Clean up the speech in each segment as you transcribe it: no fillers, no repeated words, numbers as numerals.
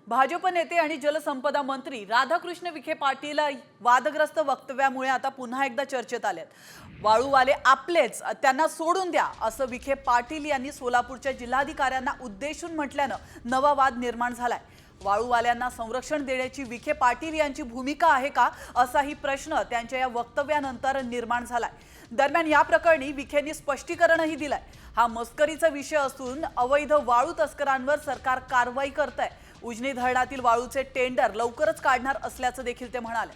भाजप नेते आणि जलसंपदा मंत्री राधाकृष्ण विखे पाटील वादग्रस्त वक्तव्यामुळे आता पुन्हा एकदा चर्चेत आलेत। वाळूवाले आपलेच, त्यांना सोडून द्या असं विखे पाटील यांनी सोलापूरच्या जिल्हाधिकाऱ्यांना उद्देशून म्हटल्यानं नवा वाद निर्माण झालाय। वाळूवाल्यांना संरक्षण देण्याची विखे पाटील यांची भूमिका आहे का असाही प्रश्न त्यांच्या या वक्तव्यानंतर निर्माण झालाय। दरम्यान या प्रकरणी विखेंनी स्पष्टीकरणही दिलंय। हा मस्करीचा विषय असून अवैध वाळू तस्करांवर सरकार कारवाई करतंय। उजनी धरणातील वाळूचे टेंडर लवकरच काढणार असल्याचं देखील ते म्हणाले।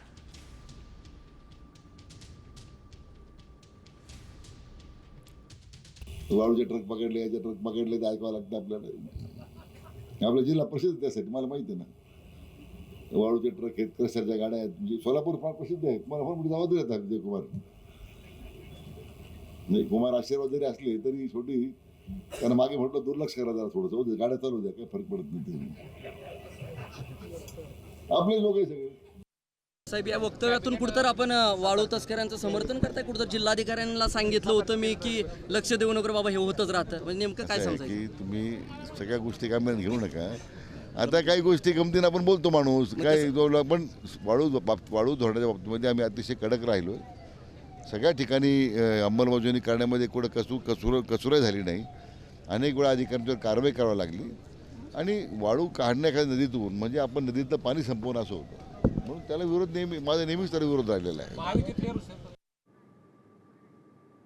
वाळूचे ट्रक पकडले, याचे ट्रक पकडले, ते ऐकावं लागतं आपल्याला। आपला जिल्हा प्रसिद्ध त्यासाठी मला माहिती आहे ना। वाळूचे ट्रक आहेत, क्रशरच्या गाड्या आहेत, म्हणजे सोलापूर फार प्रसिद्ध आहे। मला फार मोठी जबाबदारी येतात विजय कुमार नाही कुमार आशीर्वाद जरी असले तरी छोटी त्यांना मागे म्हटलं दुर्लक्ष करा जरा थोडंसं, गाड्या चालू द्या, काही फरक पडत नाही। आपले लोक आहे सगळे। साहेब, या वक्तव्यातून कुठतर आपण वाळू तस्करांचं समर्थन करताय? कुठतर जिल्हाधिकाऱ्यांना सांगितलं होतं मी की लक्ष देऊ नका बाबा, हे होतच राहतं, म्हणजे नेमकं काय समजायचं की तुम्ही सगळ्या गोष्टी कामात घेऊ नका। आता काही गोष्टी गमतीनं आपण बोलतो माणूस काय, पण वाळू धरण्याच्या बाबतीमध्ये आम्ही अतिशय कडक राहिलो। सगळ्या ठिकाणी अंमलबजावणी करण्यामध्ये कुठं कसुरही झाली नाही। अनेक वेळा अधिकाऱ्यांवर कारवाई करावी लागली आणि वाळू काढण्या एखाद्या नदीतून म्हणजे आपण नदीतलं पाणी संपवणं असं होतं, म्हणून त्याला विरोध माझा नेहमीच त्याला विरोध राहिलेला आहे।